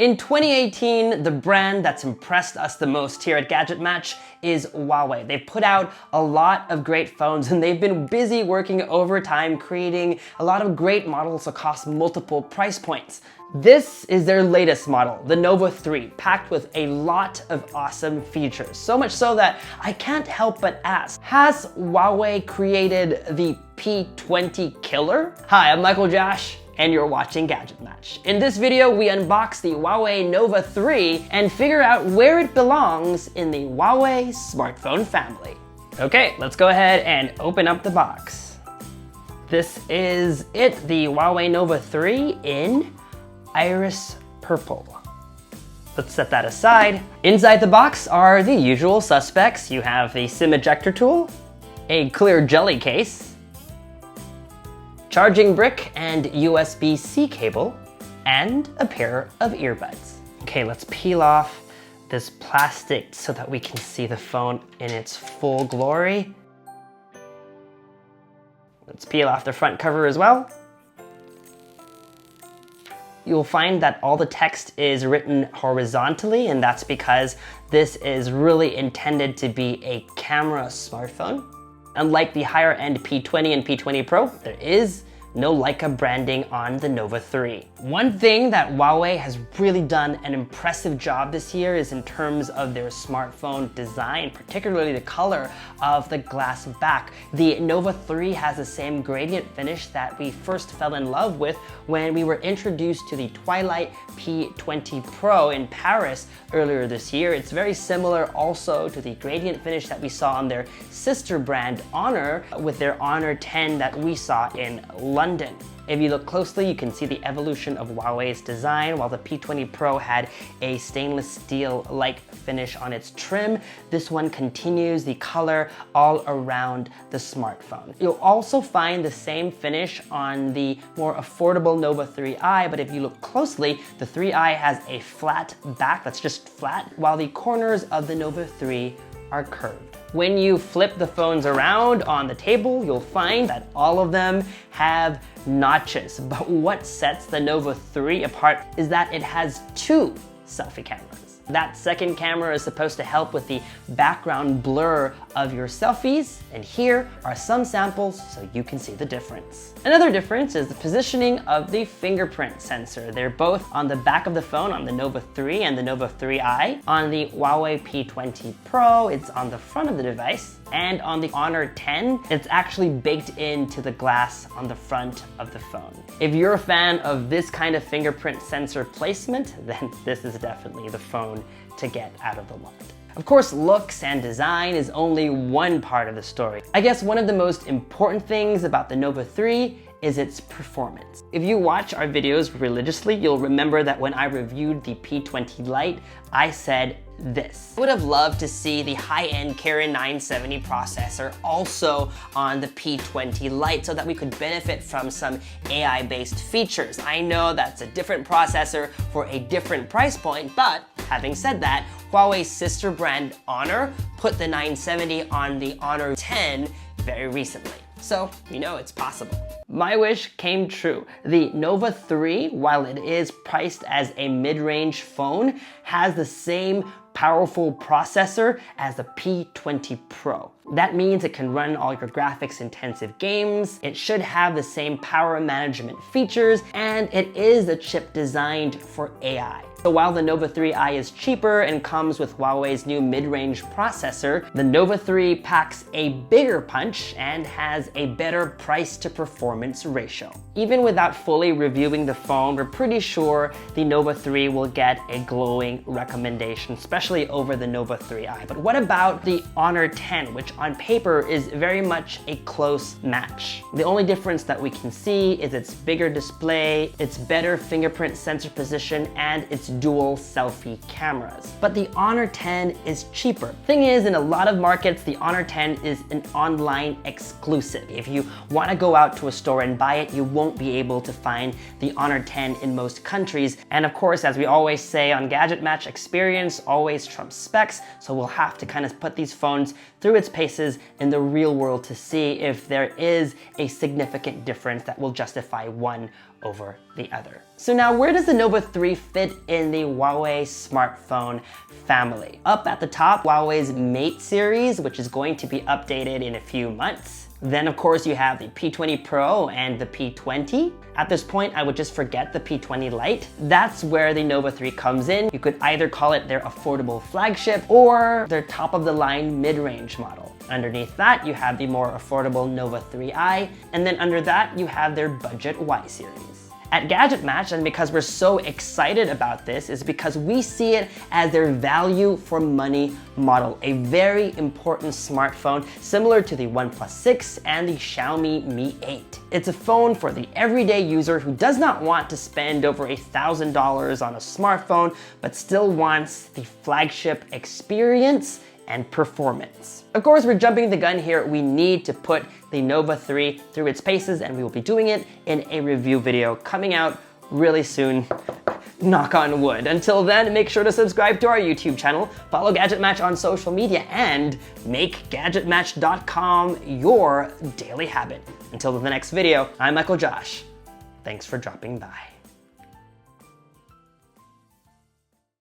In 2018, the brand that's impressed us the most here at GadgetMatch is Huawei. They've put out a lot of great phones and they've been busy working overtime creating a lot of great models across multiple price points. This is their latest model, the Nova 3, packed with a lot of awesome features. So much so that I can't help but ask, has Huawei created the P20 killer? Hi, I'm Michael Josh, and you're watching GadgetMatch. In this video, we unbox the Huawei Nova 3 and figure out where it belongs in the Huawei smartphone family. Okay, let's go ahead and open up the box. This is it, the Huawei Nova 3 in Iris Purple. Let's set that aside. Inside the box are the usual suspects. You have the SIM ejector tool, a clear jelly case, charging brick and USB-C cable, and a pair of earbuds. Okay, let's peel off this plastic so that we can see the phone in its full glory. Let's peel off the front cover as well. You'll find that all the text is written horizontally, and that's because this is really intended to be a camera smartphone. Unlike the higher end P20 and P20 Pro, there is no Leica branding on the Nova 3. One thing that Huawei has really done an impressive job this year is in terms of their smartphone design, particularly the color of the glass back. The Nova 3 has the same gradient finish that we first fell in love with when we were introduced to the Twilight P20 Pro in Paris earlier this year. It's very similar also to the gradient finish that we saw on their sister brand Honor with their Honor 10 that we saw in London. If you look closely, you can see the evolution of Huawei's design. While the P20 Pro had a stainless steel-like finish on its trim, this one continues the color all around the smartphone. You'll also find the same finish on the more affordable Nova 3i, but if you look closely, the 3i has a flat back that's just flat, while the corners of the Nova 3 are curved. When you flip the phones around on the table, you'll find that all of them have notches. But what sets the Nova 3 apart is that it has two selfie cameras. That second camera is supposed to help with the background blur of your selfies, and here are some samples so you can see the difference. Another difference is the positioning of the fingerprint sensor. They're both on the back of the phone on the Nova 3 and the Nova 3i. On the Huawei P20 Pro, it's on the front of the device, and on the Honor 10, it's actually baked into the glass on the front of the phone. If you're a fan of this kind of fingerprint sensor placement, then this is definitely the phone to get out of the lot. Of course, looks and design is only one part of the story. I guess one of the most important things about the Nova 3 is its performance. If you watch our videos religiously, you'll remember that when I reviewed the P20 Lite, I said this. I would have loved to see the high-end Kirin 970 processor also on the P20 Lite so that we could benefit from some AI-based features. I know that's a different processor for a different price point, but having said that, Huawei's sister brand Honor put the 970 on the Honor 10 very recently. So, you know it's possible. My wish came true. The Nova 3, while it is priced as a mid-range phone, has the same powerful processor as the P20 Pro. That means it can run all your graphics-intensive games, it should have the same power management features, and it is a chip designed for AI. So while the Nova 3i is cheaper and comes with Huawei's new mid-range processor, the Nova 3 packs a bigger punch and has a better price to performance ratio. Even without fully reviewing the phone, we're pretty sure the Nova 3 will get a glowing recommendation, especially over the Nova 3i. But what about the Honor 10, which on paper is very much a close match? The only difference that we can see is its bigger display, its better fingerprint sensor position, and its dual selfie cameras. But the Honor 10 is cheaper. Thing is, in a lot of markets, the Honor 10 is an online exclusive. If you want to go out to a store and buy it, you won't be able to find the Honor 10 in most countries. And of course, as we always say on GadgetMatch, experience always trumps specs, so we'll have to kind of put these phones through its paces in the real world to see if there is a significant difference that will justify one over the other. So now, where does the Nova 3 fit in the Huawei smartphone family? Up at the top, Huawei's Mate series, which is going to be updated in a few months. Then of course you have the P20 Pro and the P20. At this point, I would just forget the P20 Lite. That's where the Nova 3 comes in. You could either call it their affordable flagship or their top of the line mid-range model. Underneath that, you have the more affordable Nova 3i, and then under that, you have their budget Y series. At GadgetMatch, and because we're so excited about this, is because we see it as their value for money model, a very important smartphone similar to the OnePlus 6 and the Xiaomi Mi 8. It's a phone for the everyday user who does not want to spend over $1,000 on a smartphone, but still wants the flagship experience and performance. Of course, we're jumping the gun here. We need to put the Nova 3 through its paces, and we will be doing it in a review video coming out really soon. Knock on wood. Until then, make sure to subscribe to our YouTube channel, follow GadgetMatch on social media, and make GadgetMatch.com your daily habit. Until the next video, I'm Michael Josh. Thanks for dropping by.